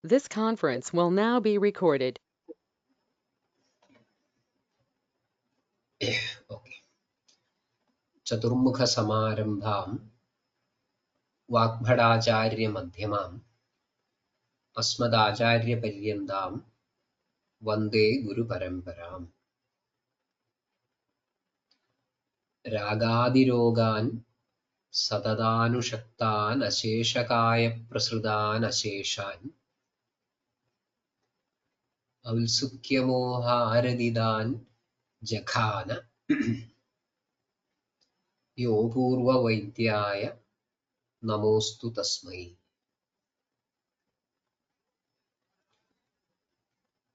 This conference will now be recorded. Okay. Chaturmukha Samarambham Vagbhadacharya Madhyamam Asmadacharya Paryandam Vande Guru Paramparam Ragadirogan Satadanushaktan Asheshakaya Prasrudan Asheshan Avulsukyamoha Aradidan Jakhana Yo Purva Vaidyaya Namostu Tasmai.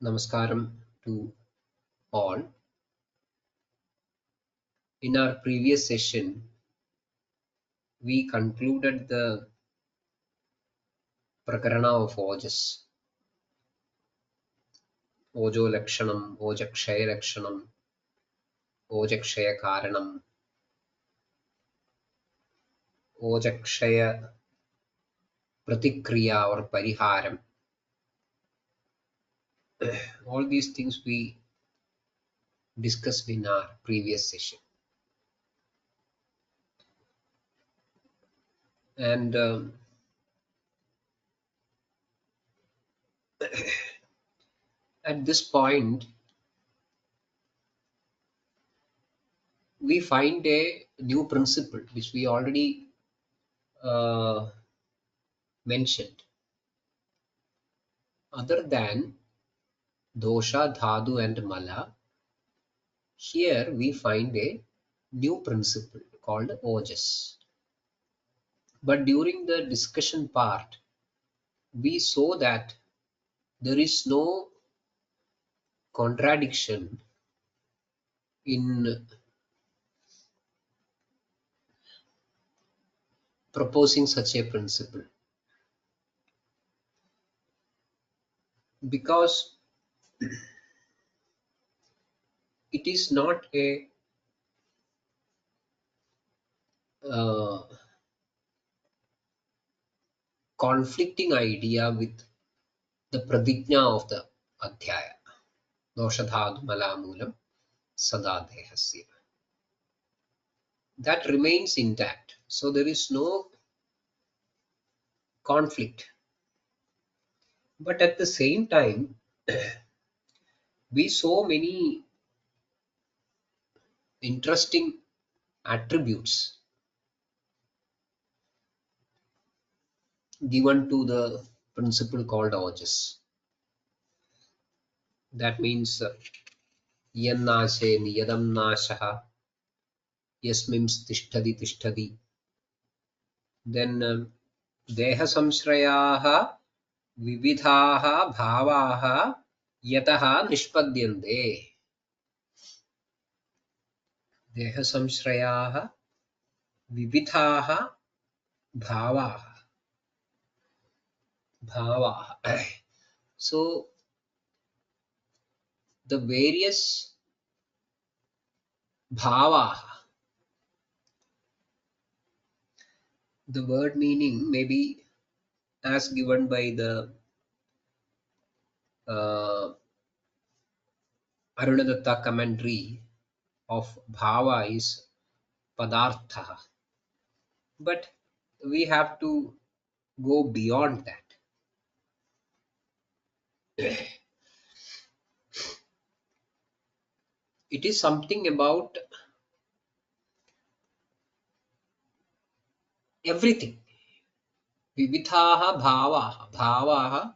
Namaskaram to all. In our previous session, we concluded the Prakarana of Ojas, Ojo Lakshanam, Ojakshaya Lakshanam, Ojakshaya Karanam, Ojakshaya Pratikriya or Pariharam. All these things we discussed in our previous session. And at this point, we find a new principle which we already uh, mentioned. Other than dosha, dhadu, and mala, here we find a new principle called ojas. But during the discussion part, we saw that there is no contradiction in proposing such a principle, because it is not a uh, conflicting idea with the pradigna of the adhyaya. Doshadhadu malamulam sadadehasya. That remains intact. So there is no conflict. But at the same time, we saw many interesting attributes given to the principle called ojas. That means yannashe niyadam nashaha yasmims tishtadi tishtadi. Then deha samshrayaha vividhaha bhavaha yataha nishpadyante. Deha samshrayaha vividhaha bhavaha. So the various bhavaha, the word meaning may be as given by the Arunadatta commentary of bhava is padartha. But we have to go beyond that. It is something about everything. Vividhaha bhavaha. Bhavaha,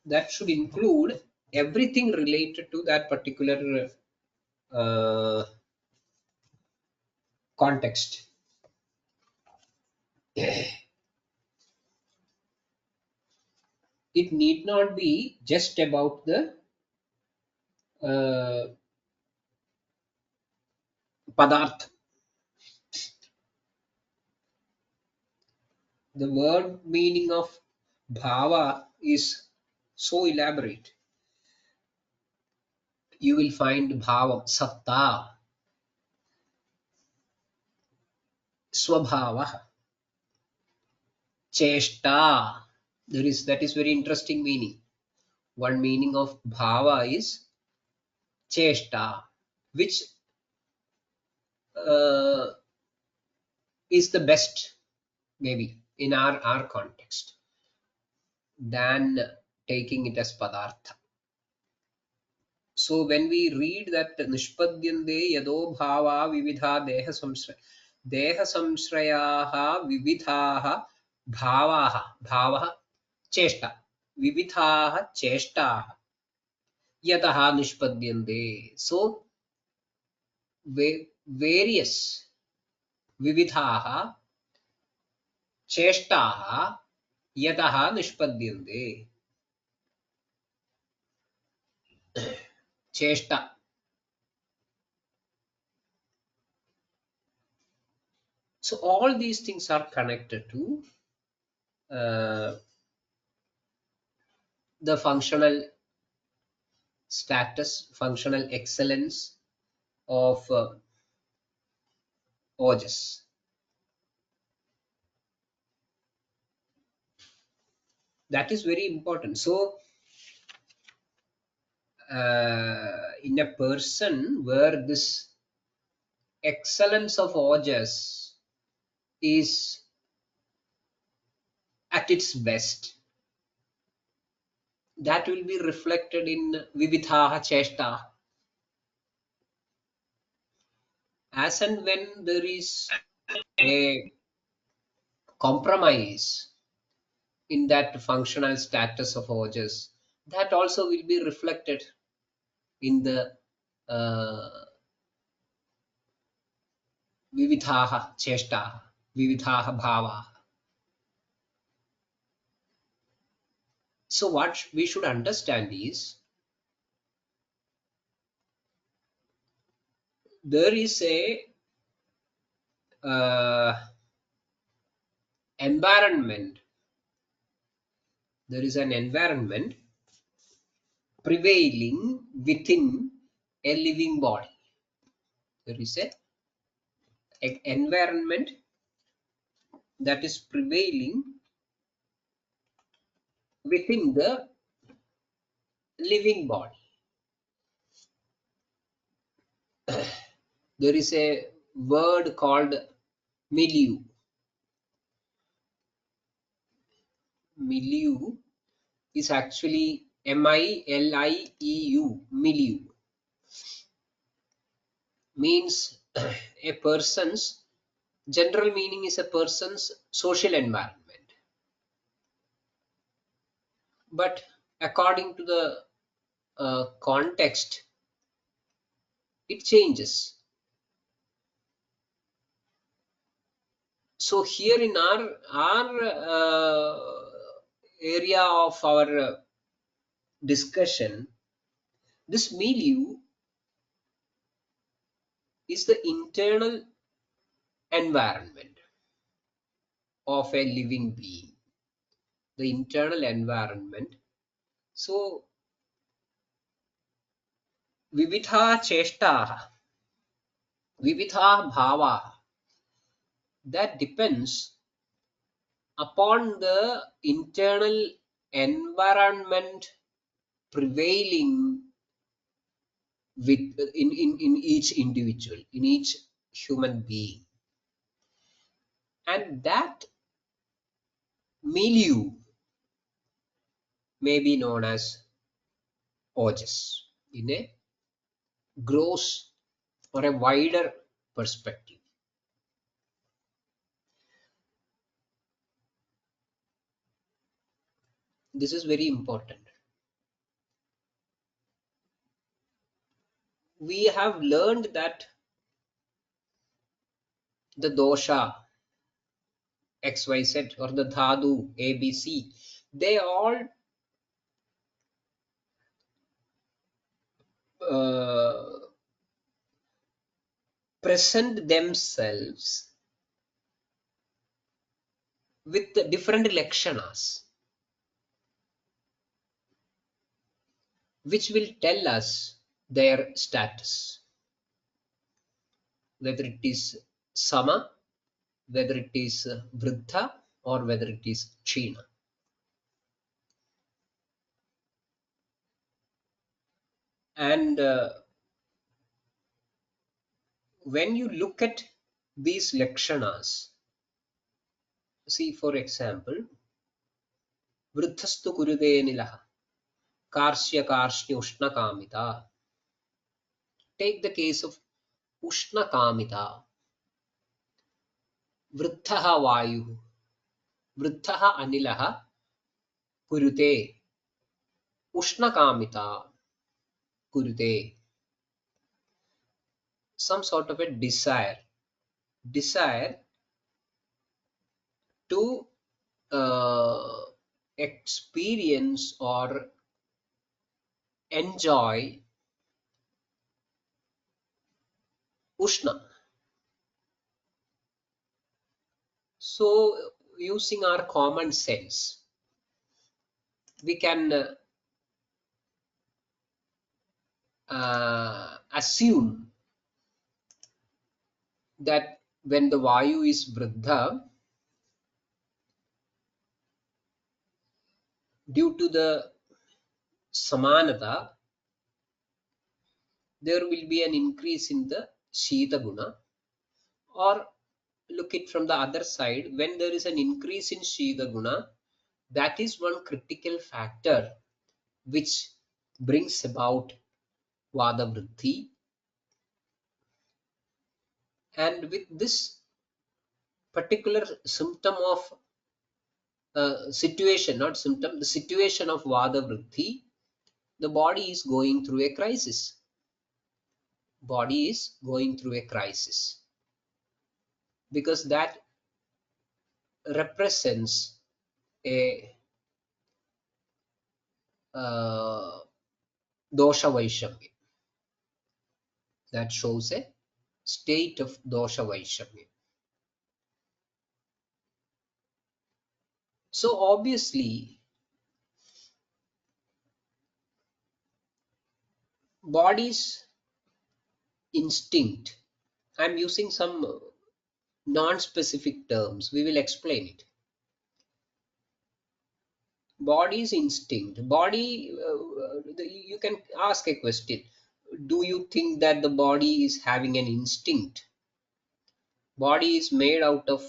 that should include everything related to that particular uh, context. It need not be just about the uh, padarth. The word meaning of bhava is so elaborate. You will find bhavam, satta, swabhava. cheshta. That is very interesting meaning. One meaning of bhava is cheshta, which uh, is the best maybe in our context than taking it as padartha. So when we read that nishpadyante yado bhava vividha deha samshrayaha vividhaha bhavaha cheshta vividhaha cheshtaha yataha nishpadyante. So various vividhaha cheshtaha yataha nishpadyante. Cheshta. So all these things are connected to uh, the functional status, functional excellence of ojas. That is very important. So in a person where this excellence of ojas is at its best, that will be reflected in vividhaha cheshta. As and when there is a compromise in that functional status of ojas, that also will be reflected in the uh, vividhaha cheshtaha, vividhaha bhavaha. So what we should understand is there is a uh, environment. There is an environment prevailing within a living body. There is a environment that is prevailing within the living body. There is a word called milieu. Milieu is actually milieu. Milieu means a person's general meaning is a person's social environment. But according to the context, it changes. So here in our area of our discussion, this milieu is the internal environment of a living being. The internal environment. So vividha cheshta, vividha bhava, that depends upon the internal environment prevailing in each individual, in each human being. And that milieu may be known as ojas in a gross or a wider perspective. This is very important. We have learned that the dosha XYZ or the dhadu ABC, they all uh, present themselves with the different lakshanas, which will tell us their status, whether it is sama, whether it is vriddha, or whether it is China. And when you look at these lakshanas, see for example, vruddhastu kurude nilaha, karshya karshni ushna kamita. Take the case of ushna kamita, vruddhaha vayu, vruddhaha anilaha kurute, ushna kamita kurute. Some sort of a desire to experience or enjoy ushna. So using our common sense, we can assume that when the vayu is vruddha, due to the samanata, there will be an increase in the shita guna. Or look it from the other side, when there is an increase in shita guna, that is one critical factor which brings about vada vriddhi. And with this particular symptom of situation, not symptom, the situation of vada vriddhi, the body is going through a crisis. Body is going through a crisis because that represents a dosha vaishamya. That shows a state of dosha vaishamya. So obviously, body's instinct. I'm using some non-specific terms. We will explain it. Body's instinct. Body. You can ask a question. Do you think that the body is having an instinct? Body is made out of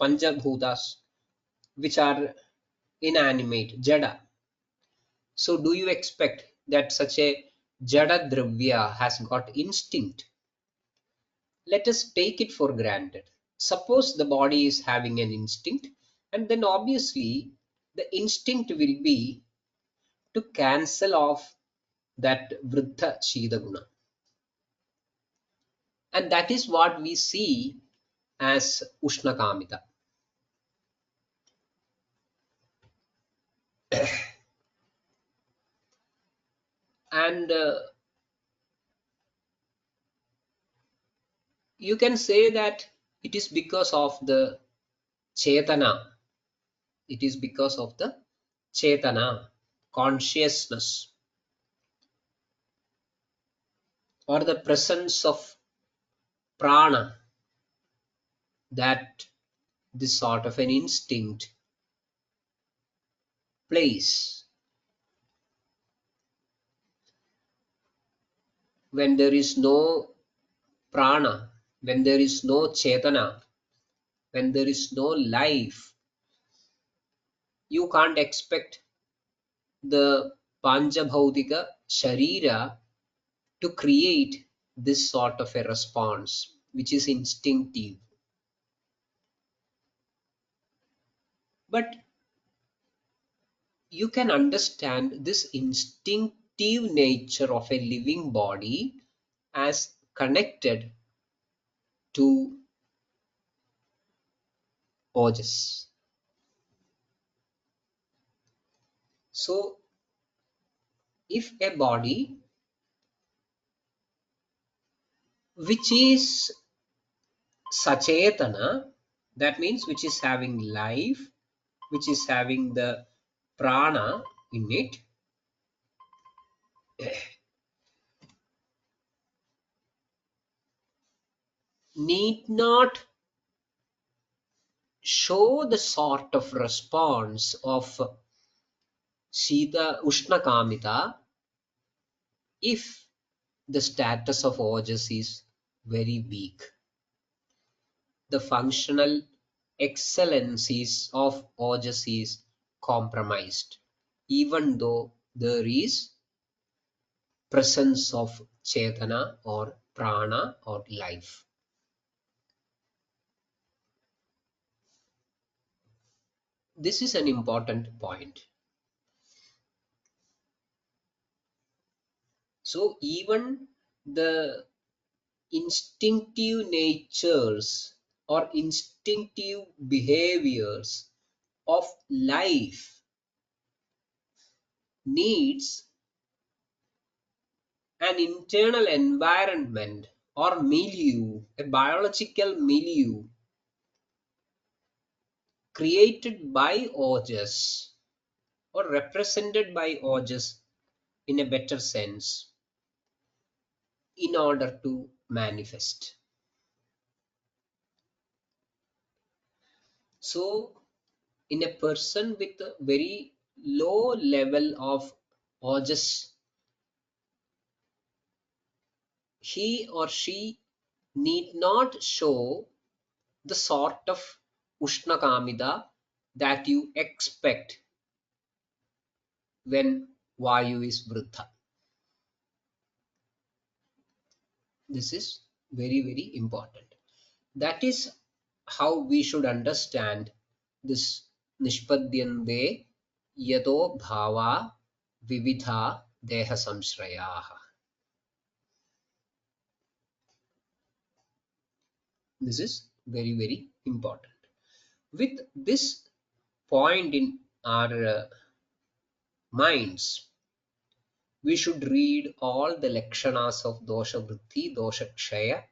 panchabhutas, which are inanimate, jada. So do you expect that such a jada dravya has got instinct? Let us take it for granted. Suppose the body is having an instinct, and then obviously the instinct will be to cancel off that vruddha shida guna. And that is what we see as ushna kamita. And you can say that it is because of the chetana. It is because of the chetana, consciousness, or the presence of prana, that this sort of an instinct plays. When there is no prana, when there is no chetana, when there is no life, you can't expect the Panchabhautika Sharira to create this sort of a response, which is instinctive. But you can understand this instinctive nature of a living body as connected to ojas. So, if a body which is sachetana, that means which is having life, which is having the prana in it, need not show the sort of response of Shita Ushnakamita if the status of ojas is very weak. The functional excellencies of ojas is compromised, even though there is presence of chetana or prana or life. This is an important point. So even the instinctive natures or instinctive behaviors of life needs an internal environment or milieu, a biological milieu created by ojas or represented by ojas in a better sense in order to manifest. So in a person with a very low level of ojas, he or she need not show the sort of Ushnakamida that you expect when Vayu is Vruddha. This is very, very important. That is how we should understand this Nishpadyante Yato Bhava Vividha Deha Samshrayaha. This is very, very important. With this point in our minds, we should read all the lakshanas of dosha vritti, dosha kshaya,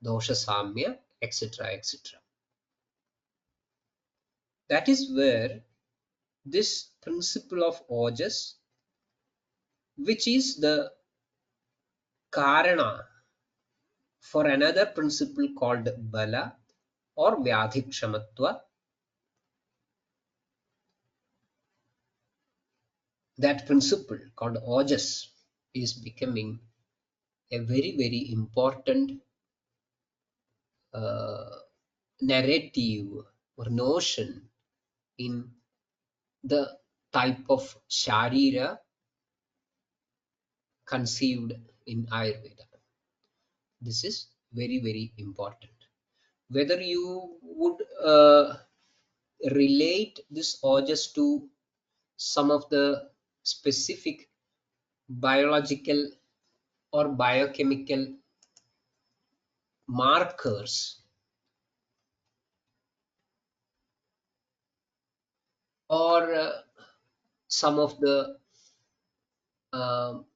dosha samya, etc. etc. That is where this principle of ojas, which is the karana for another principle called bala or vyadhikshamatva, that principle called ojas is becoming a very, very important uh, narrative or notion in the type of sharira conceived in Ayurveda. This is very, very important. Whether you would relate this ojas to some of the specific biological or biochemical markers or some of the um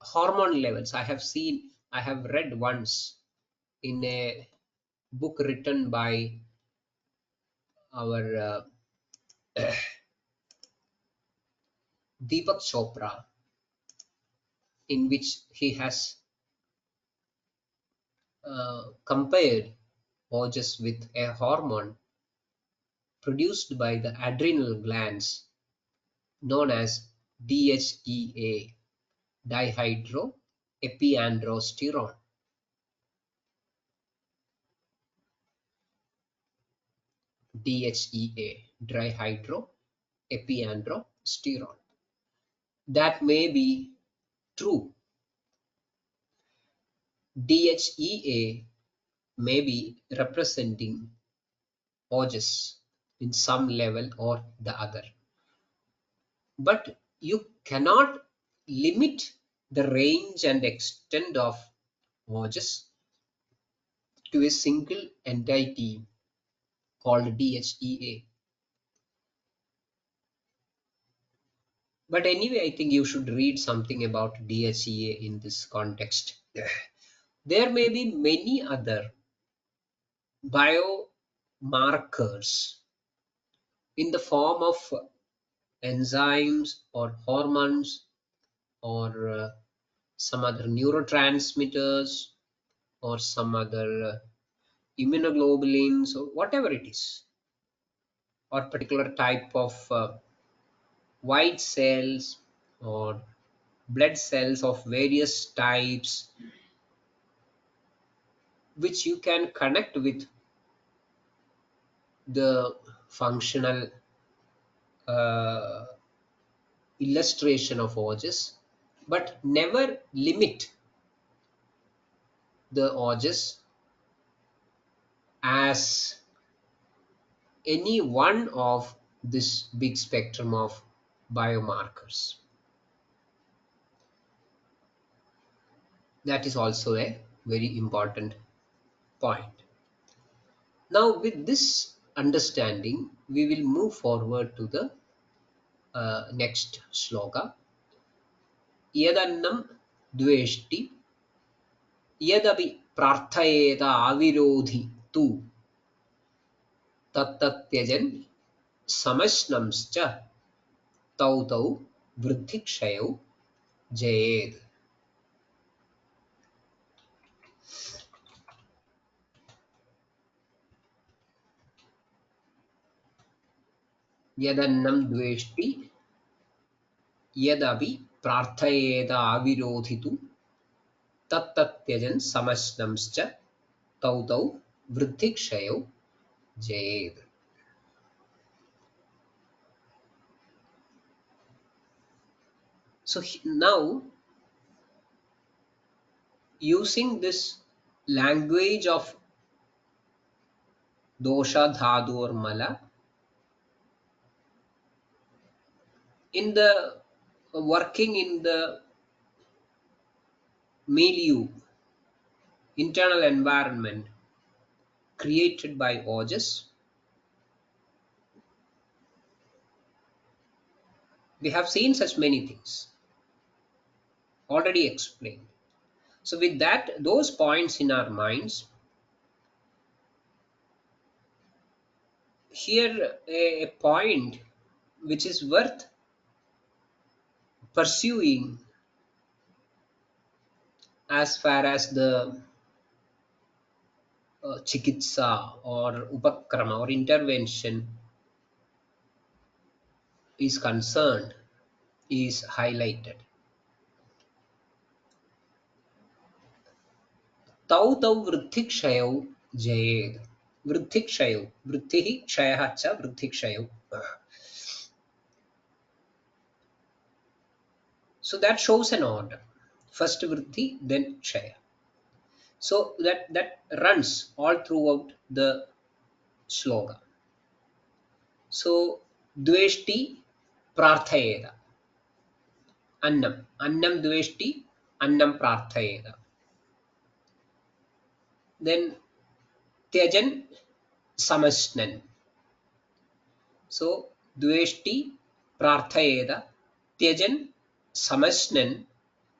hormone levels. I have read once in a book written by our Deepak Chopra, in which he has compared ojas with a hormone produced by the adrenal glands known as DHEA, dihydroepiandrosterone. DHEA, dihydroepiandrosterone. That may be true. DHEA may be representing ojas in some level or the other. But you cannot limit the range and extent of ojas to a single entity called DHEA. But anyway, I think you should read something about DHEA in this context. There may be many other biomarkers in the form of enzymes or hormones or some other neurotransmitters or some other immunoglobulins or whatever it is, or particular type of white cells or blood cells of various types, which you can connect with the functional uh, illustration of OJS, but never limit the OJS as any one of this big spectrum of biomarkers. That is also a very important point. Now, with this understanding, we will move forward to the next sloka. Yadannam dveshti yadapi prarthayeta avirodhi tu tattatyajan samashnamscha tau tau vruddhikshayau jayed. Yadannam dveshti यदपि प्रार्थयेत आविरोधितु तत्तत्यजन् समश्नंश्च तौ तौ वृद्धिक्षयौ जयेत्. So now, using this language of dosha, dhadu or mala, in the working in the milieu, internal environment created by ojas, we have seen such many things already explained. So with that, those points in our minds, here a point which is worth pursuing as far as the chikitsa or upakrama or intervention is concerned is highlighted. Tau tau vruddhikshayau jayed. Vruddhikshayau. Vruddhihi kshayah cha vruddhikshayau. So that shows an order. First vruddhi, then kshaya. So that runs all throughout the sloka. So dveshti prarthayeda. Annam dveshti, annam prarthayeda. Then tyajan samashnan. So dveshti prarthayeda, tyajan samashnan,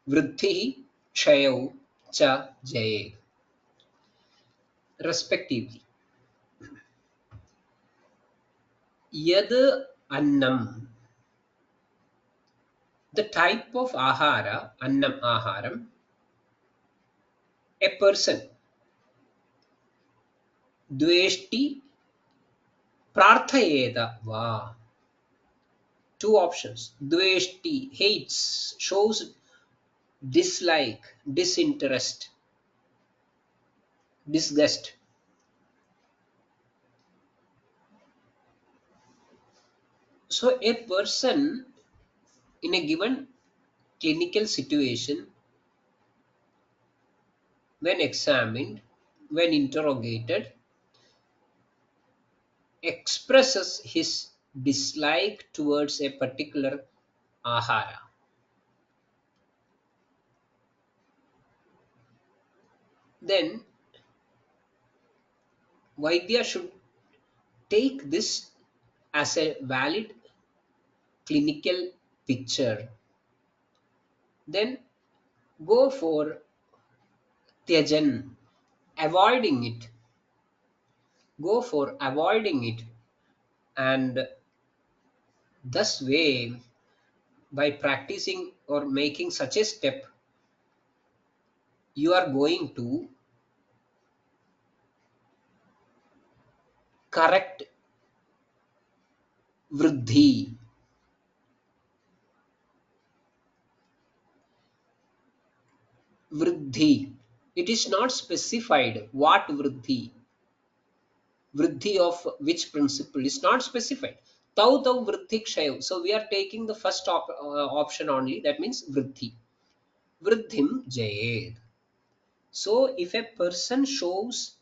vruddhi kshayau cha jayed. Respectively. Yad annam, the type of ahara, annam aharam, a person dveshti prarthayeda va. Two options. Dveshti hates, shows dislike, disinterest, disgust. So a person in a given clinical situation, when examined, when interrogated, expresses his dislike towards a particular ahara. Then Vaidya should take this as a valid clinical picture. Then go for tyajan, avoiding it. Go for avoiding it, and thus way, by practicing or making such a step, you are going to correct vriddhi. Vriddhi. It is not specified what vriddhi. Vriddhi of which principle is not specified. Tau tau vriddhi kshayo. So we are taking the first option only. That means vriddhi. Vriddhim jayed. So if a person shows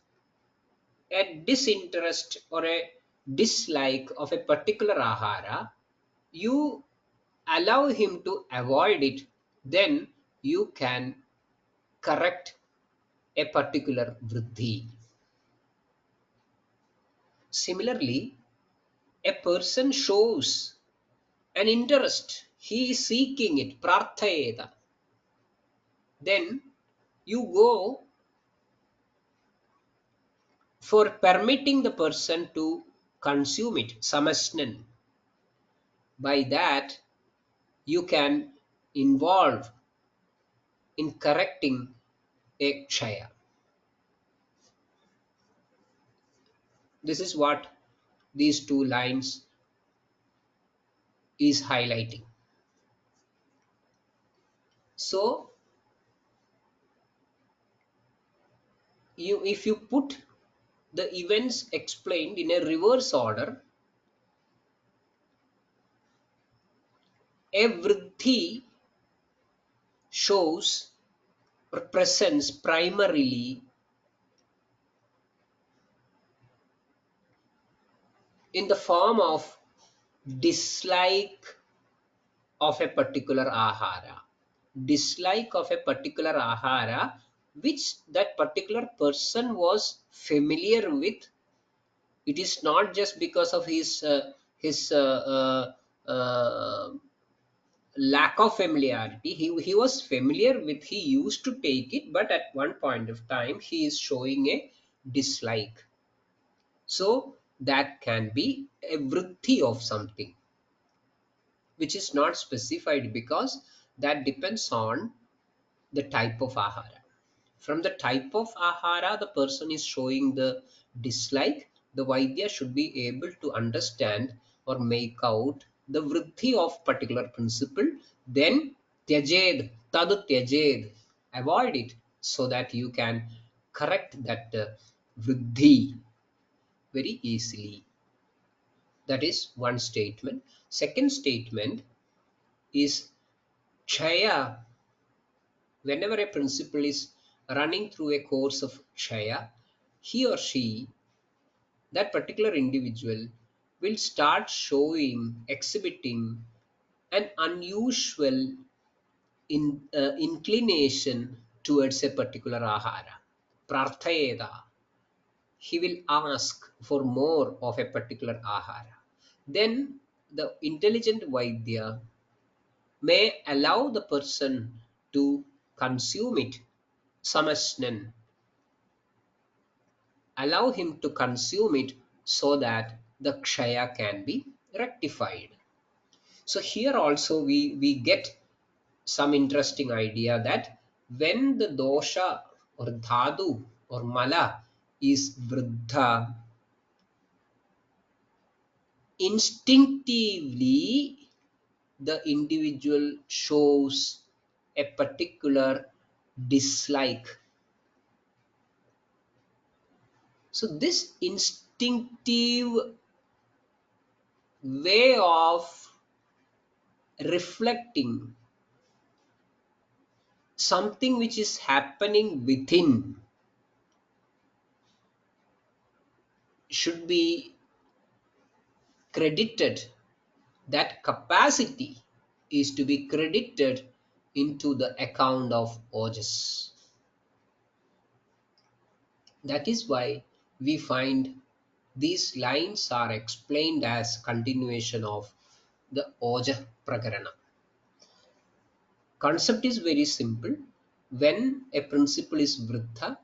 a disinterest or a dislike of a particular ahara, you allow him to avoid it, then you can correct a particular vriddhi. Similarly, a person shows an interest, he is seeking it, prarthayeta, then you go for permitting the person to consume it, samasnan. By that, you can involve in correcting a kshaya. This is what these two lines is highlighting. So, if you put the events explained in a reverse order, a vriddhi shows or presents primarily in the form of dislike of a particular ahara. Dislike of a particular ahara which that particular person was familiar with. It is not just because of his lack of familiarity. He was familiar with, he used to take it, but at one point of time he is showing a dislike. So that can be a vritti of something which is not specified, because that depends on the type of ahara. From the type of ahara the person is showing the dislike, the Vaidya should be able to understand or make out the vriddhi of particular principle. Then tyajed, tad tyajed, avoid it, so that you can correct that vriddhi very easily. That is one statement. Second statement is Kshaya. Whenever a principle is running through a course of Kshaya, he or she, that particular individual, will start showing, exhibiting an unusual inclination towards a particular ahara. Prarthayeda. He will ask for more of a particular ahara. Then the intelligent Vaidya may allow the person to consume it, samasnan, allow him to consume it, so that the kshaya can be rectified. So here also we get some interesting idea that when the dosha or dhadu or mala is vriddha, instinctively the individual shows a particular dislike. So this instinctive way of reflecting something which is happening within should be credited. That capacity is to be credited into the account of ojas. That is why we find these lines are explained as continuation of the oja prakarana. Concept is very simple. When a principle is vriddha,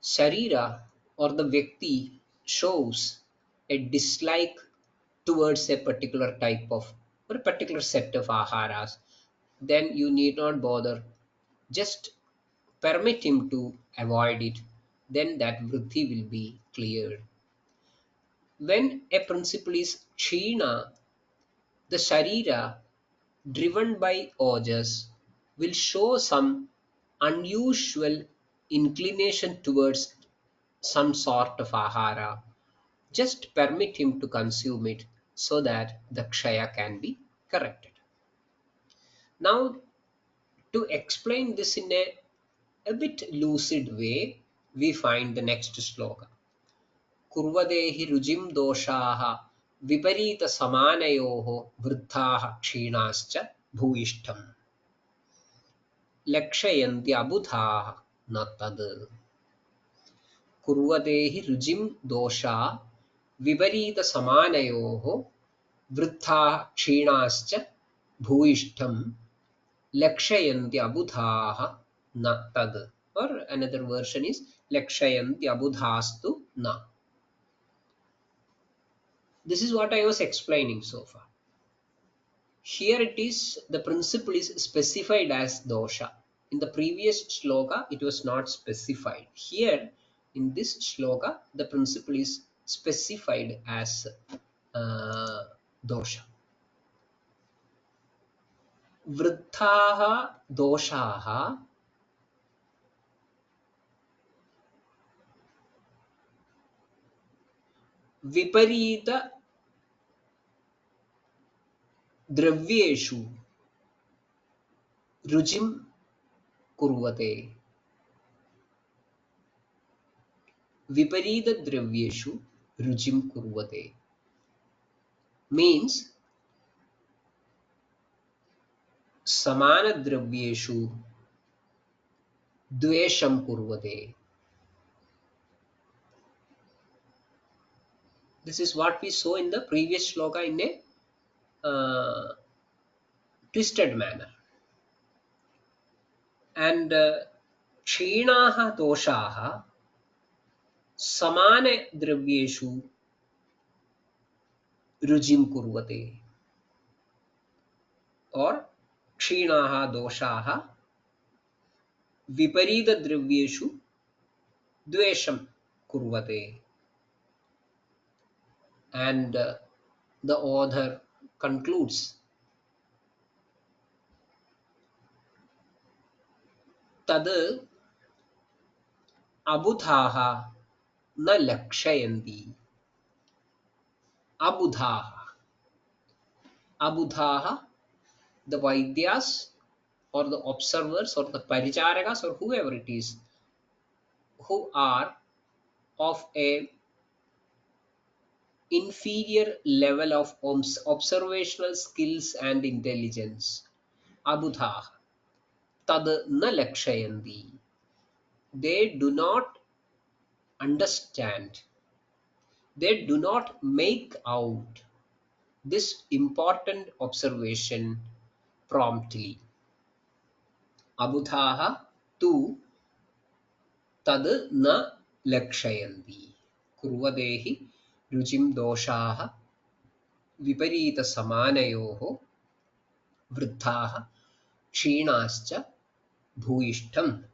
Sharira or the Vyakti shows a dislike towards a particular type of or a particular set of aharas, then you need not bother. Just permit him to avoid it. Then that vriddhi will be cleared. When a principle is Kshina, the Sharira, driven by ojas, will show some unusual inclination towards some sort of ahara. Just permit him to consume it so that the Kshaya can be corrected. Now, to explain this in a bit lucid way, we find the next sloka. कुर्वदेहि रुजिं दोषाः विपरीतसमानयोः वृद्धाः क्षीणाश्च भूयिष्ठम् लक्षयन्त्यबुधाः न तद् कुर्वदेहि रुजिं दोषा विपरीतसमानयोः वृद्धाः क्षीणाश्च भूयिष्ठम् लक्षयन्त्यबुधाः न तद्. Or another version is लक्षयन्त्यबुधास्तु न. This is what I was explaining so far. Here it is, the principle is specified as dosha. In the previous shloka, it was not specified. Here, in this shloka, the principle is specified as dosha. Vruddhaha doshaha viparita dravyeshu रुचिं कुर्वते. विपरीतद्रव्येषु रुचिं कुर्वते means समानद्रव्येषु द्वेषं कुर्वते. This is what we saw in the previous shloka in a twisted manner. And क्षीणाः दोषाः समानद्रव्येषु रुचिं कुर्वते. और क्षीणाः दोषाः विपरीतद्रव्येषु द्वेषं कुर्वते. And the author concludes, तद् अबुधाः न लक्षयन्ति. Abudhaha, the Vaidyas or the observers or the Paricharakas or whoever it is, who are of a inferior level of observational skills and intelligence. Abudhaha, tad na lakshayanti. They do not understand, they do not make out this important observation promptly. Abudhaha tu tad na lakshayanti. Kurvadehi रुचिं दोषाः विपरीतसमानयोः वृद्धाः क्षीणाश्च भूयिष्ठम्.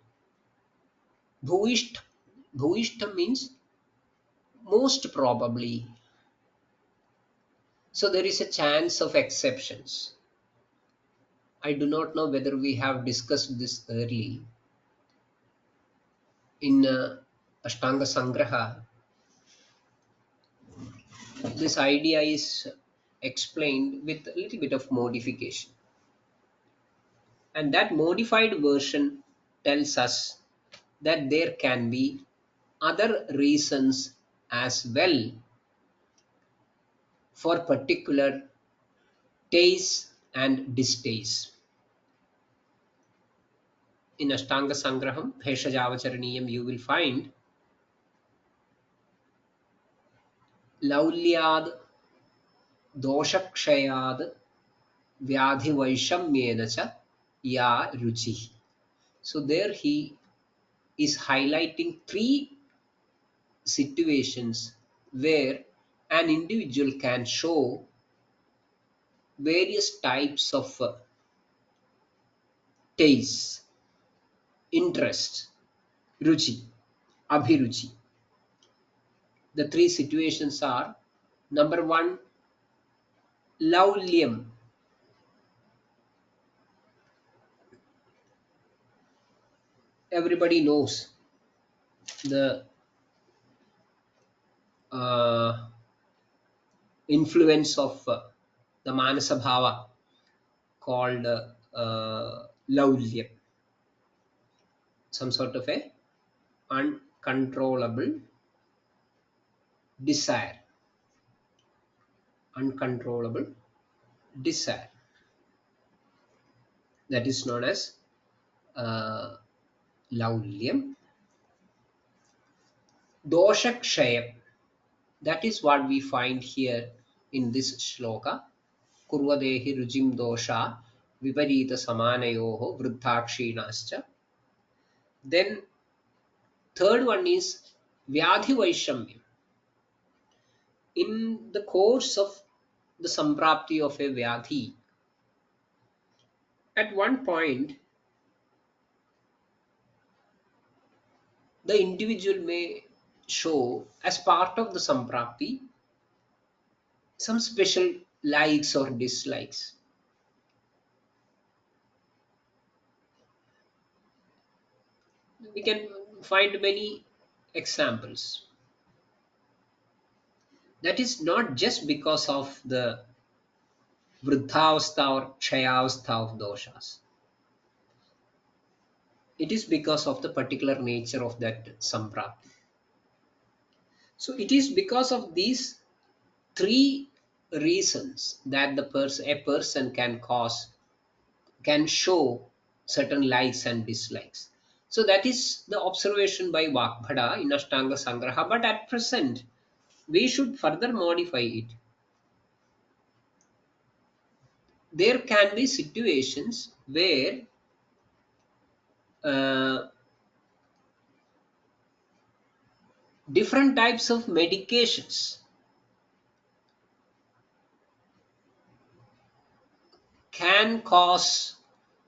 Bhuishtam means most probably. So there is a chance of exceptions. I do not know whether we have discussed this early. In Ashtanga Sangraha, this idea is explained with a little bit of modification. And that modified version tells us that there can be other reasons as well for particular taste and distaste. In Ashtanga Sangraham, Bheshajavacharaniyam, you will find Laulyad Doshakshayad Vyadhi Vaishamyena cha Ya Ruchi. So there he is highlighting three situations where an individual can show various types of taste, interest, ruchi, abhiruchi. The three situations are Number one, laulyam. Everybody knows the uh, influence of the manasa bhava called laulyam, some sort of a uncontrollable desire. Uncontrollable desire, that is known as uh, laulyam. Doshakshayam, that is what we find here in this shloka. Kurvadehi rujim dosha viparita samanayoho vruddhakshinascha. Then third one is vyadhi vaishamyam. In the course of the samprapti of a vyadhi, at one point the individual may show, as part of the samprapti, some special likes or dislikes. We can find many examples. That is not just because of the vruddhavastha or kshayavastha of doshas. It is because of the particular nature of that samprapti. So it is because of these three reasons that a person can show certain likes and dislikes. So that is the observation by Vakbhada in Ashtanga Sangraha. But at present, we should further modify it. There can be situations where uh, different types of medications can cause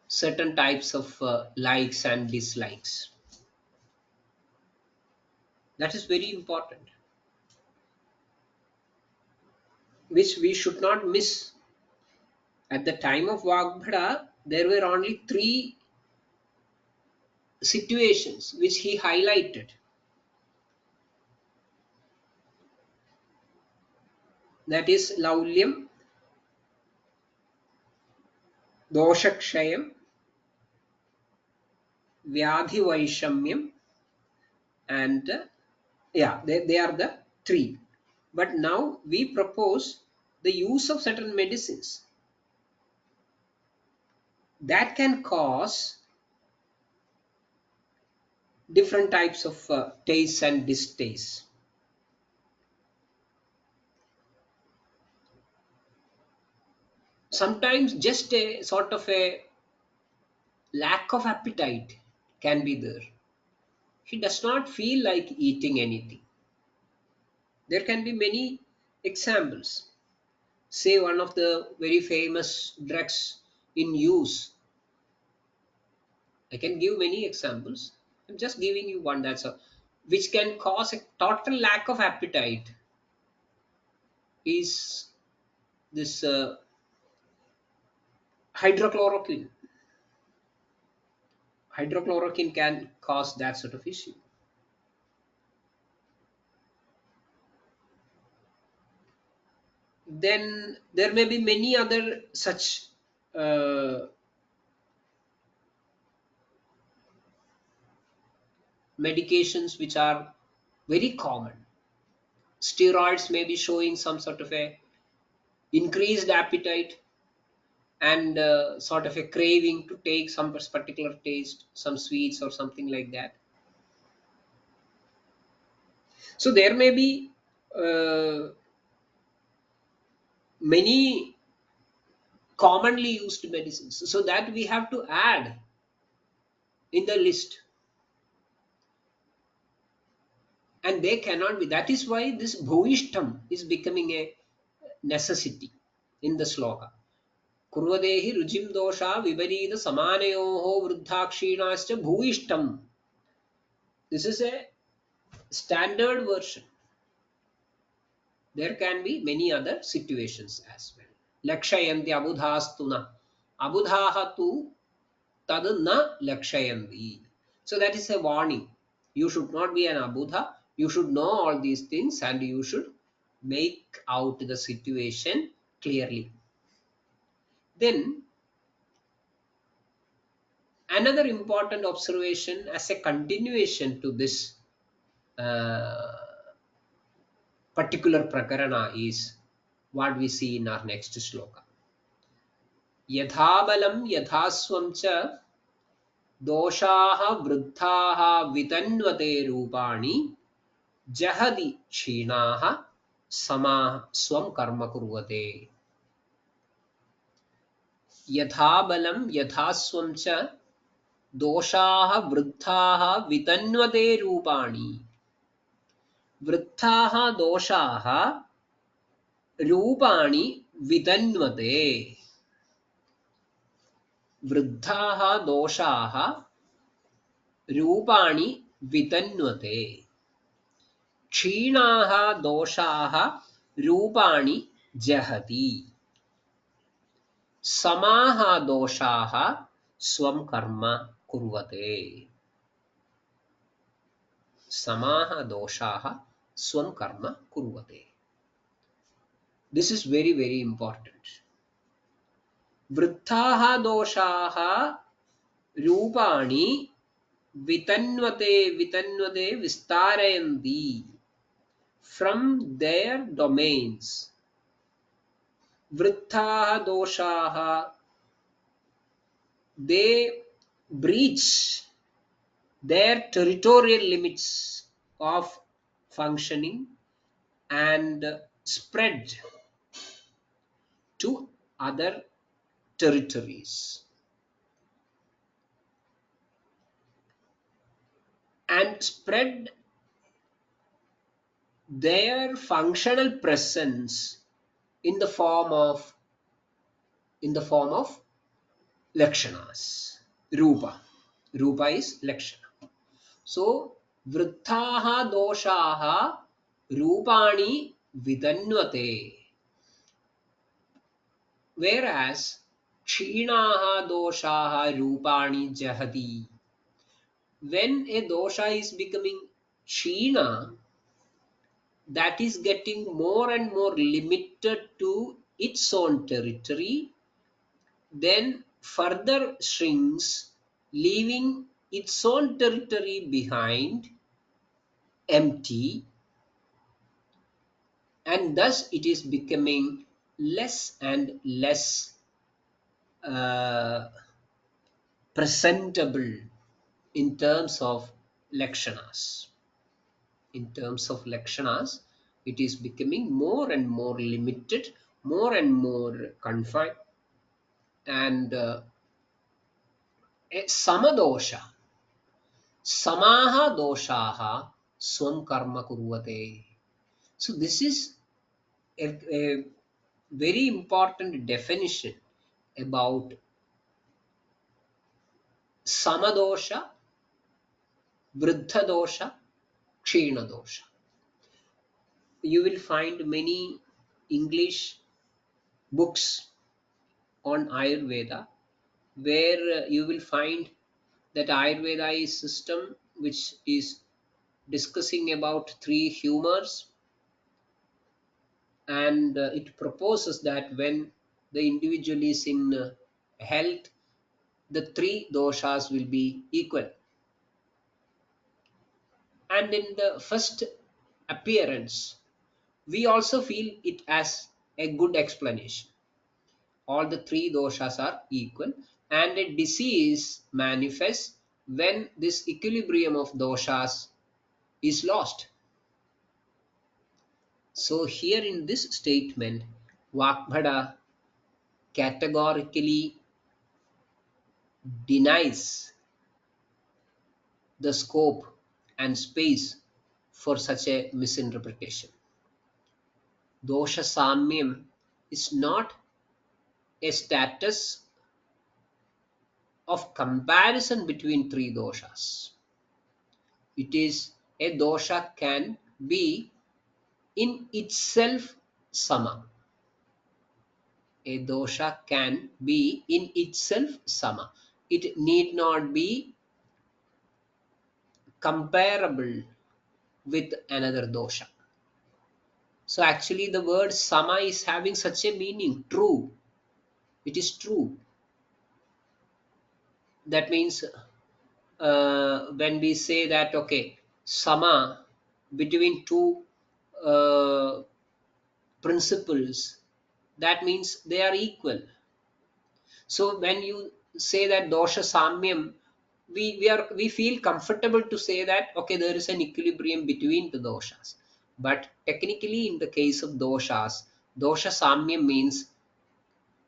certain types of likes and dislikes. That is very important, which we should not miss. At the time of Vagbhada, there were only three situations which he highlighted. That is laulyam, doshakshayam, vyadhi vaishamyam, and yeah, they are the three. But now we propose the use of certain medicines that can cause different types of tastes and distastes. Sometimes just a sort of a lack of appetite can be there. He does not feel like eating anything. There can be many examples. Say one of the very famous drugs in use. I can give many examples. I'm just giving you one, that's all. Which can cause a total lack of appetite is this hydrochloroquine. Hydrochloroquine can cause that sort of issue. Then there may be many other such uh, medications which are very common. Steroids may be showing some sort of a increased appetite and sort of a craving to take some particular taste, some sweets or something like that. So there may be uh, many commonly used medicines, so that we have to add in the list, and they cannot be. That is why this bhuvishtam is becoming a necessity in the sloka. Kurvadehi rujim dosha viparita samanayoho vruddhakshinascha bhuvishtam. This is a standard version. There can be many other situations as well. Lakshayanti abudhastu na. Abudhaha tu tad na lakshayanti. So that is a warning. You should not be an abudha. You should know all these things and you should make out the situation clearly. Then another important observation as a continuation to this uh, particular prakarana is what we see in our next shloka. Yathabalam yathaswam cha doshaha vruddhaha vitanvate rupani jahadi kshinaha sama swam karma kurvate. Yathabalam yathaswam cha doshaha vruddhaha vitanvate rupani. Vruddhaha doshaha रूपाणि वितन्वते. वृद्धाः दोषाः रूपाणि वितन्वते. क्षीणाः दोषाः रूपाणि जहति. समाः दोषाः स्वं कर्म कुर्वते. समाः दोषाः स्वं कर्म कुर्वते. This is very, very important. वृद्धाः दोषाः रूपाणि वितन्वते. वितन्वते विस्तारयन्ति from their domains. Vrithaha doshaha, they breach their territorial limits of functioning and spread to other territories. And spread their functional presence in the form of lakshanas. Rupa is lakshana. So vruddhaha doshaha rupani vidanvate, whereas kshinaha doshaha rupani jahati. When a dosha is becoming kshina, that is getting more and more limited to its own territory, then further shrinks, leaving its own territory behind empty, and thus it is becoming less and less uh, presentable in terms of lakshanas. In terms of lakshanas, it is becoming more and more limited, more and more confined, and a samadosha. Samaha doshaha swam karma kurvate. So this is a very important definition about samadosha, vruddha dosha, kshina dosha. You will find many English books on Ayurveda where you will find that Ayurveda is system which is discussing about three humors, and it proposes that when the individual is in health, the three doshas will be equal. And in the first appearance, we also feel it as a good explanation. All the three doshas are equal, and a disease manifests when this equilibrium of doshas is lost. So here in this statement, Vakbhada categorically denies the scope and space for such a misinterpretation. Dosha samyam is not a status of comparison between three doshas. It is a dosha can be in itself sama. A dosha can be in itself sama. It need not be comparable with another dosha. So actually the word sama is having such a meaning, true. It is true. That means when we say that, okay, sama between two uh, principles, that means they are equal. So when you say that dosha samyam, we feel comfortable to say that, okay, there is an equilibrium between the doshas. But technically in the case of doshas, dosha samyam means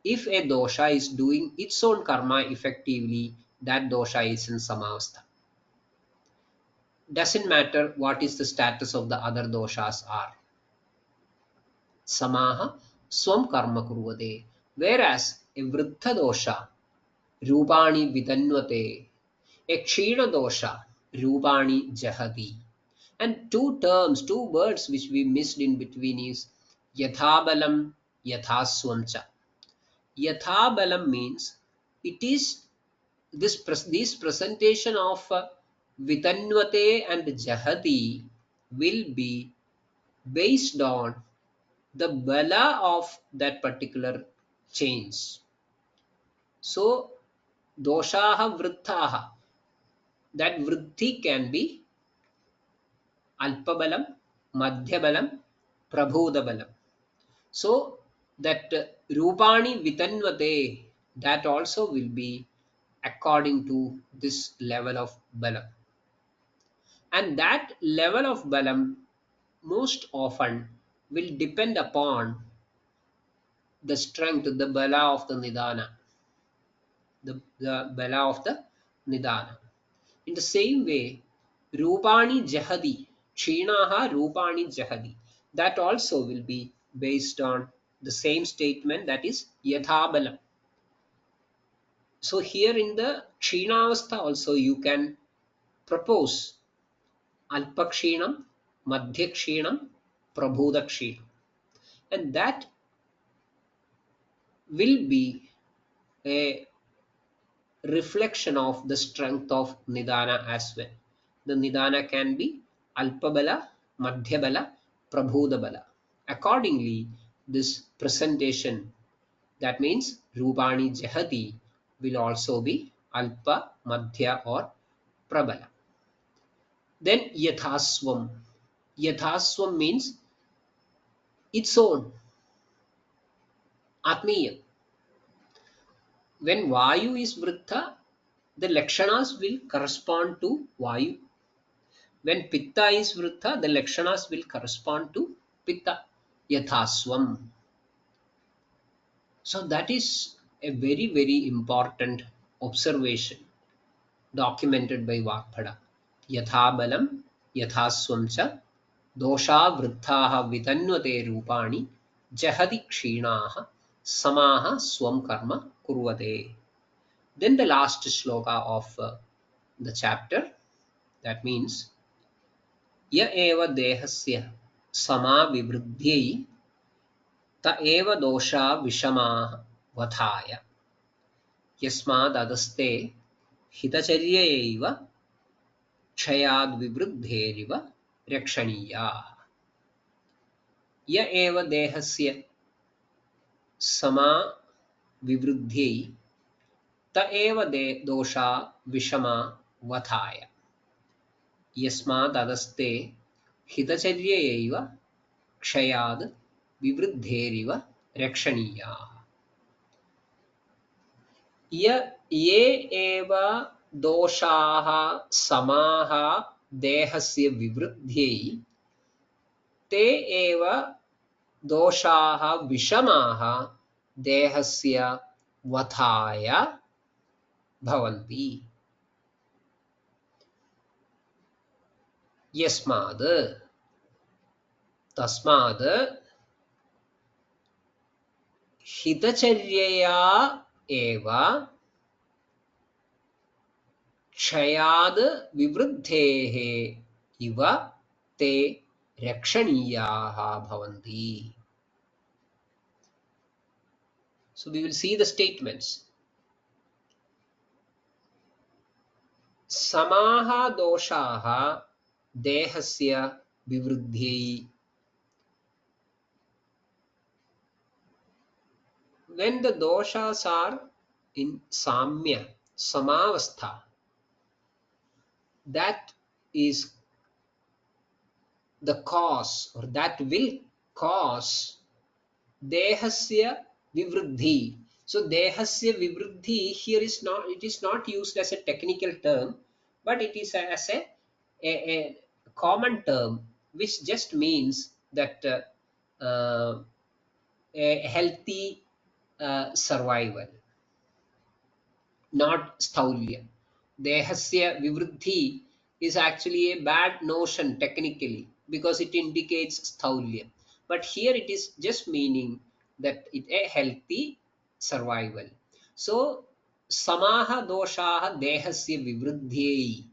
if a dosha is doing its own karma effectively, that dosha is in samavastha. Doesn't matter what is the status of the other doshas are. Samaha swam karma kurvate. Whereas a vriddha dosha, rupani vidanvate, a kshina dosha, rupani jahati. And two terms, two words which we missed in between is yathabalam, yathaswamcha. Yathabalam means it is this presentation of vitanvate and jahati will be based on the bala of that particular change. So doshaha vriddhaha, that vriddhi can be alpabalam, madhyabalam, prabodhabalam. So that rupani vitanvate, that also will be according to this level of balam. And that level of balam most often will depend upon the strength, the bala of the nidana, the bala of the nidana. In the same way, rupani jahadi, kshinaha rupani jahadi, that also will be based on the same statement, that is yathabalam. So here in the kshinavastha also you can propose alpakshinam, madhyakshinam, prabhudakshinam. And that will be a reflection of the strength of nidana as well. The nidana can be alpabala, madhyabala, prabhodabala. Accordingly, this presentation, that means rupani jahati, will also be alpa, madhya or prabala. Then yathaswam. Yathaswam means its own, atmiya. When vayu is vriddha, the lakshanas will correspond to vayu. When pitta is vriddha, the lakshanas will correspond to pitta, yathaswam. So that is a very, very important observation documented by Vakpada. Yathabalam, yathaswam cha, dosha vriddhaha vidanvate rupani, jahati kshinaha, samaha swam karma kurvate. Then the last shloka of the chapter, that means य एव देहस्य समा विवृद्ध्यै त एव दोषा विषमाः वधाय यस्मादस्ते हितचर्यैव क्षयाद्विवृद्धेरिव रक्षणीयाः. य एव देहस्य समा विवृद्ध्यै त एव दोषा विषमा वधाय यस्मादस्ते हितचर्यैव क्षयाद विवृद्धेरिव रक्षणीयाः. ये एव दोषाः समाः देहस्य विवृद्ध्यै ते एव दोषाः विषमाः देहस्य वधाय भवन्ति. यस्माद्, तस्माद् हितचर्यया एव क्षयाद् विवृद्धेः इव ते rakshaniyaha bhavanti. So we will see the statements. Samaha doshaha dehasya vivruddhyai. When the doshas are in samya, samavastha, that is the cause, or that will cause dehasya vivruddhi. So dehasya vivruddhi here is not, it is not used as a technical term, but it is as a common term which just means that a healthy survival, not staulya. Dehasya vivruddhi is actually a bad notion technically because it indicates staulya. But here it is just meaning that it a healthy survival. So samaha doshaha dehasya vivruddhyai,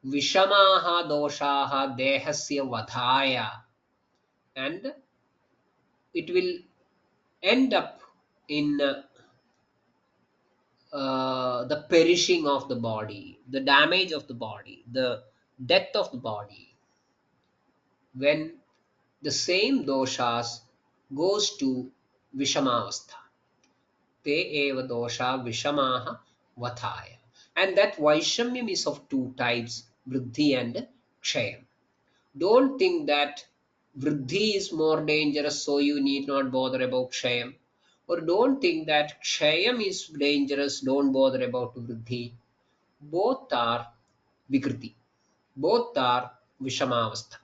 vishamaha doshaha dehasya vadhaya, and it will end up in the perishing of the body, the damage of the body, the death of the body, when the same doshas goes to vishamavastha. Te eva dosha vishamaha vathaya. And that vaishamyam is of two types, vriddhi and kshayam. Don't think that vriddhi is more dangerous, so you need not bother about kshayam. Or don't think that kshayam is dangerous, don't bother about vriddhi. Both are vikriti, both are vishamavastha,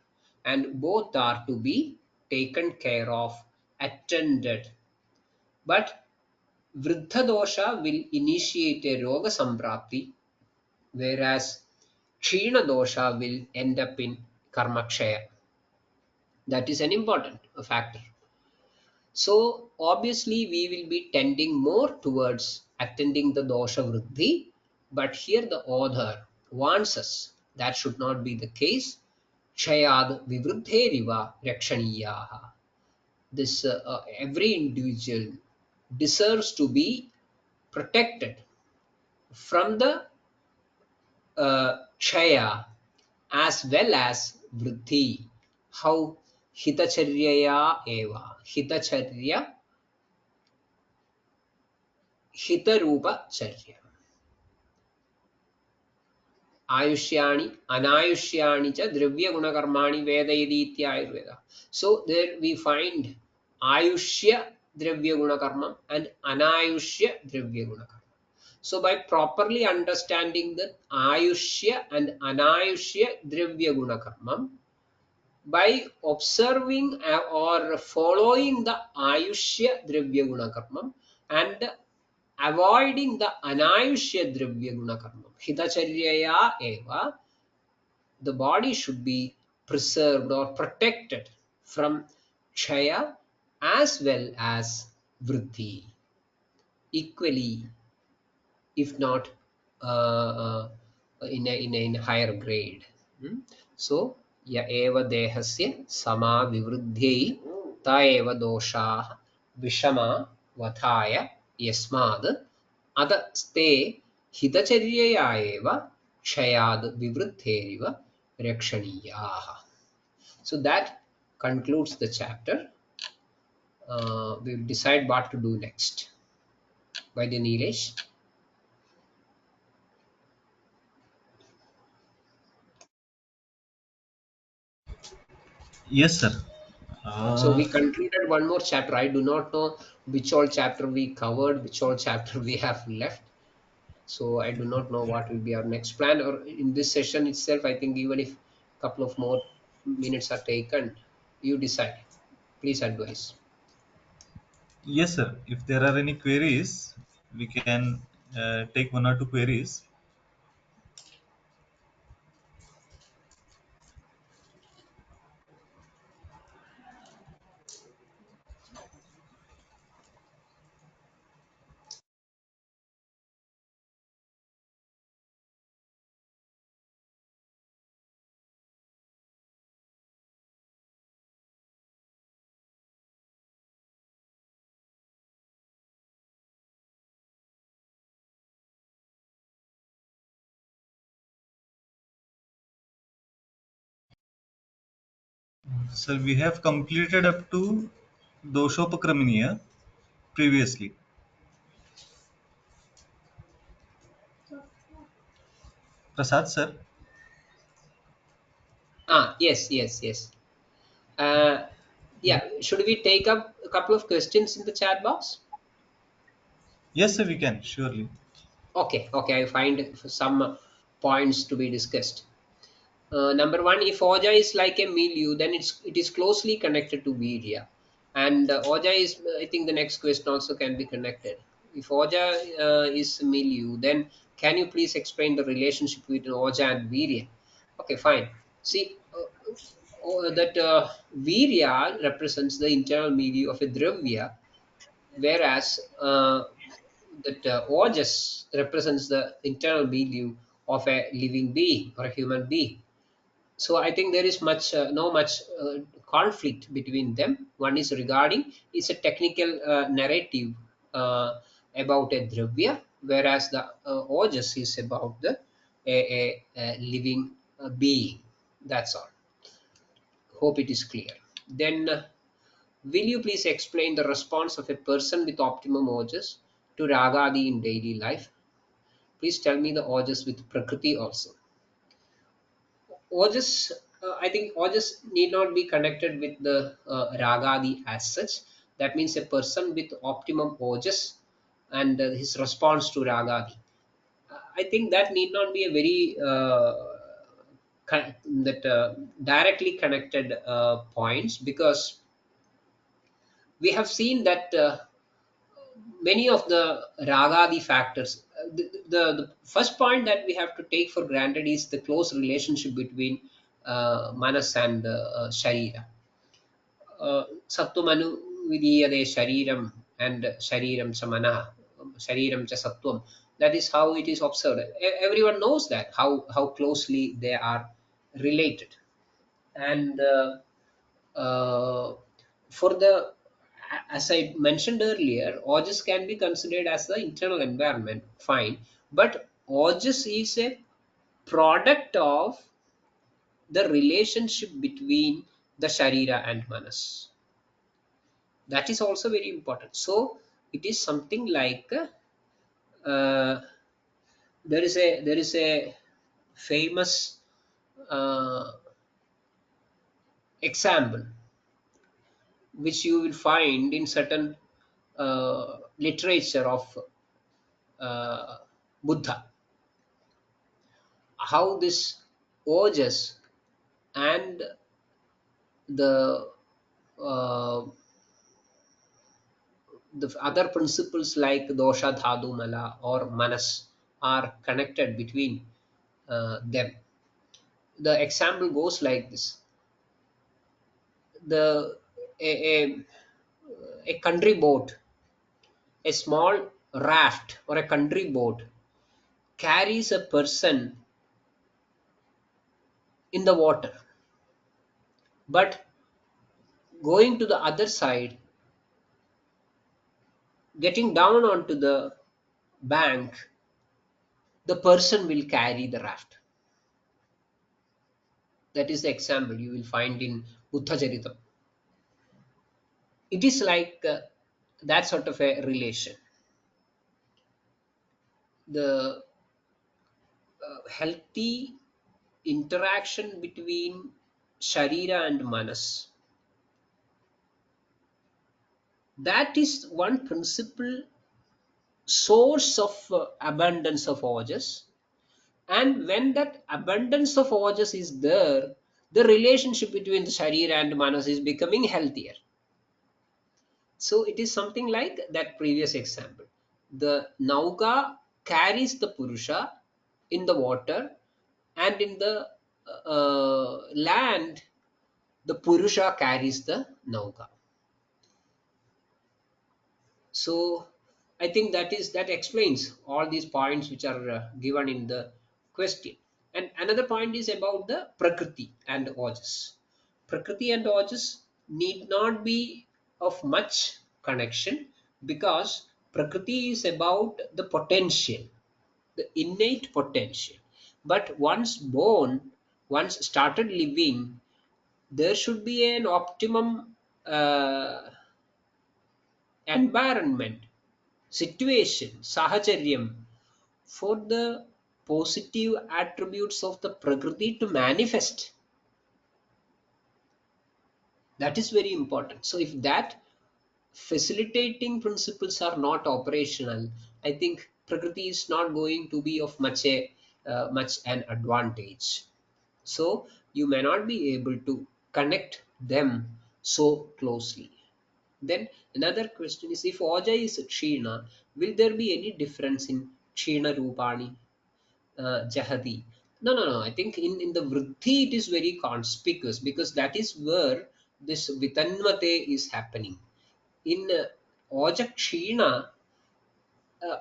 and both are to be taken care of, attended. But vriddha dosha will initiate a roga samprapti, whereas kshina dosha will end up in karmakshaya. That is an important factor. So obviously we will be tending more towards attending the dosha vriddhi, but here the author warns us that should not be the case. Kshayad vivruddheriva rakshaniyaha. This every individual deserves to be protected from the kshaya as well as vriddhi. How? Hitacharyaya eva. Hitacharya, hitarupa charya. Ayushyani anayushyani cha dravya gunakarmani vedayati ityayurveda. So there we find ayushya dravya gunakarmam and anayushya dravya gunakarmam. So by properly understanding the ayushya and anayushya dravya gunakarmam, by observing or following the ayushya dravya gunakarmam and avoiding the anayushya dravya gunakarmam, hitacharyaya eva, the body should be preserved or protected from kshaya as well as vriddhi equally, if not in a higher grade. Hmm? So ya eva dehasya sama vivruddhyai ta eva doshaah vishama vathaya yasmad adste hitacharyaya eva kshayad vivruddheriva rakshaniyaah. So that concludes the chapter. We'll decide what to do next. By the Nilesh. Yes, sir. So Uh, we concluded one more chapter. I do not know which all chapter we covered, which all chapter we have left. So I do not know what will be our next plan. Or in this session itself, I think even if a couple of more minutes are taken, you decide. Please advise. yes, sir. If there are any queries, we can take one or two queries. So we have completed up to Doshopakramaniya previously. Prasad sir. Yes, yes, yes. Uh, yeah, should we take up a couple of questions in the chat box? Yes, sir, we can surely. Okay, okay, I find some points to be discussed. Number one, if Oja is like a milieu, then it is closely connected to Vidya. And Oja is, I think the next question also can be connected. If Oja is milieu, then can you please explain the relationship between Oja and Virya? Okay, fine. See, that Virya represents the internal milieu of a Dravya, whereas that Ojas represents the internal milieu of a living being or a human being. So I think there is much no much conflict between them. One is regarding it's a technical narrative about a dravya, whereas the ojas is about the a living being. That's all. Hope it is clear. Then will you please explain the response of a person with optimum ojas to ragadi in daily life? Please tell me the ojas with prakriti also. Ojas, I think Ojas need not be connected with the Ragadi as such. That means a person with optimum Ojas and his response to Ragadi. I think that need not be a very that directly connected points, because we have seen that many of the ragadi factors. The first point that we have to take for granted is the close relationship between manas and sharira. Sattvamanu vidiyade shariram and shariram cha manah, shariram cha sattvam. That is how it is observed. Everyone knows that how closely they are related. And uh, for the, as I mentioned earlier, ojas can be considered as the internal environment, fine, but ojas is a product of the relationship between the sharira and manas. That is also very important. So it is something like there is a famous uh, example which you will find in certain literature of uh, Buddha, how this ojas and uh, the other principles like dosha dhadu mala or manas are connected between them. The example goes like this: the a, a country boat, a small raft or a country boat carries a person in the water, but going to the other side, getting down onto the bank, the person will carry the raft. That is the example you will find in Buddha Charitam. It is like that sort of a relation. The healthy interaction between Sharira and Manas. That is one principal source of abundance of ojas. And when that abundance of ojas is there, the relationship between the Sharira and Manas is becoming healthier. So it is something like that previous example. The Nauka carries the Purusha in the water, and in the land, the Purusha carries the Nauka. So I think that explains all these points which are given in the question. And another point is about the Prakriti and Ojas. Prakriti and Ojas need not be of much connection, because Prakriti is about the potential, the innate potential. But once born, once started living, there should be an optimum environment, situation, sahacharyam, for the positive attributes of the prakriti to manifest. That is very important. So if that facilitating principles are not operational, I think prakriti is not going to be of much an advantage. So you may not be able to connect them so closely. Then another question is, if Oja is Kshina, will there be any difference in Kshina Rupani, Jahati? No, no, no. I think in the Vriddhi it is very conspicuous, because that is where this Vitanmate is happening. In Oja Kshina, uh,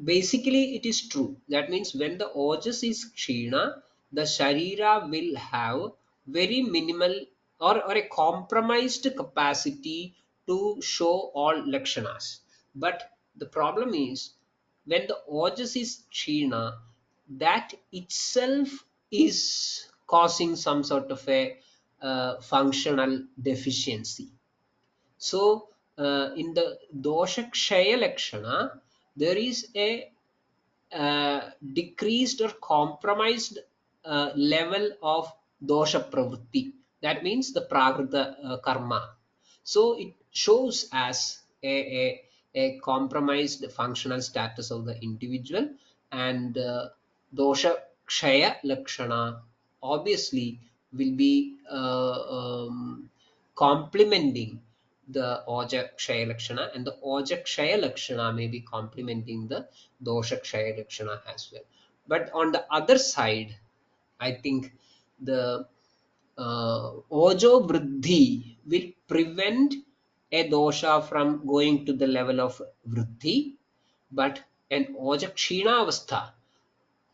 basically it is true. That means when the ojas is kshina, the sharira will have very minimal, or a compromised capacity to show all lakshanas. But the problem is, when the ojas is kshina, that itself is causing some sort of a functional deficiency. So, in the dosha kshaya lakshana, there is a decreased or compromised level of dosha pravritti. That means the prakrita karma. So it shows as a compromised functional status of the individual, and dosha kshaya lakshana obviously will be complementing the Oja Kshaya Lakshana, and the Oja Kshaya Lakshana may be complementing the Dosha Kshaya Lakshana as well. But on the other side, I think the Ojo Vriddhi will prevent a dosha from going to the level of Vriddhi, but an Oja Kshina Avastha,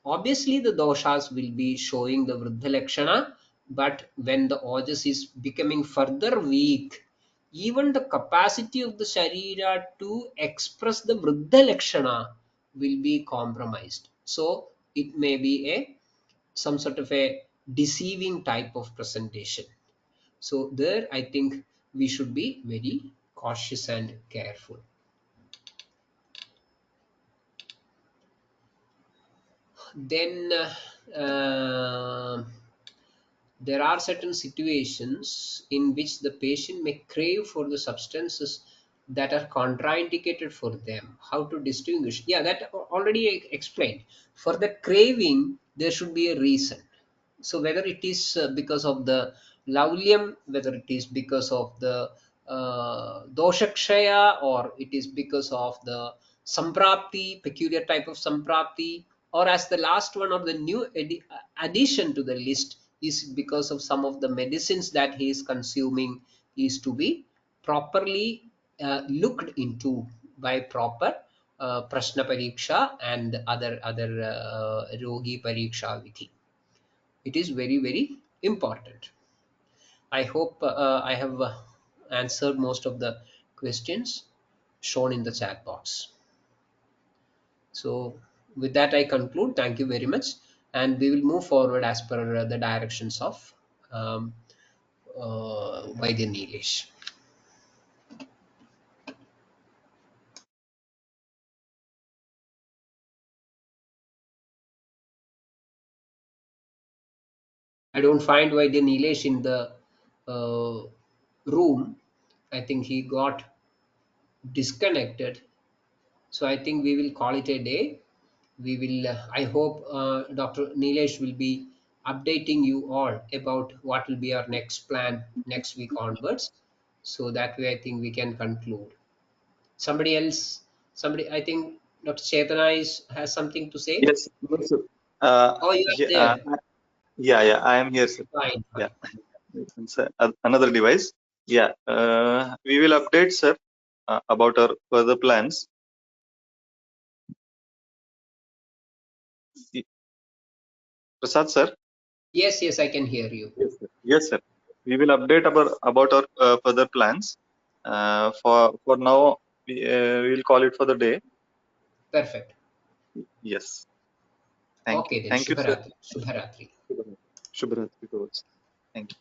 obviously the doshas will be showing the Vriddha Lakshana, but when the ojas is becoming further weak, even the capacity of the Sharira to express the Vriddha Lakshana will be compromised. So it may be a some sort of a deceiving type of presentation. So there I think we should be very cautious and careful. Then there are certain situations in which the patient may crave for the substances that are contraindicated for them. How to distinguish? Yeah, that already I explained. For the craving, there should be a reason. So whether it is because of the laulyam, whether it is because of the doshakshaya, or it is because of the samprapti, peculiar type of samprapti, or as the last one, or the new addition to the list is because of some of the medicines that he is consuming, is to be properly looked into by proper prashna pariksha and other rogi pariksha vidhi. It is very, very important. I hope I have answered most of the questions shown in the chat box. So with that I conclude. Thank you very much, and we will move forward as per the directions of um, Vaidya Nilesh. I don't find Vaidya Nilesh in the room. I think he got disconnected. So I think we will call it a day. We will, I hope Dr. Nilesh will be updating you all about what will be our next plan next week onwards. So that way I think we can conclude. Somebody else, somebody, I think Dr. Chetana has something to say. Yes, yes, sir. Uh, Oh, you are yeah, there. yeah, I am here, sir. Fine, Yeah, fine. it's another device. Yeah, we will update, sir, about our further plans. Prasad, sir. Yes, yes, I can hear you. Yes, sir. Yes, sir. We will update about our further plans. For now, we will call it for the day. Perfect. Yes. Thank you. Okay then, Thank you, sir. Shubharatri. Shubharatri. Shubharatri. Shubharatri. Thank you.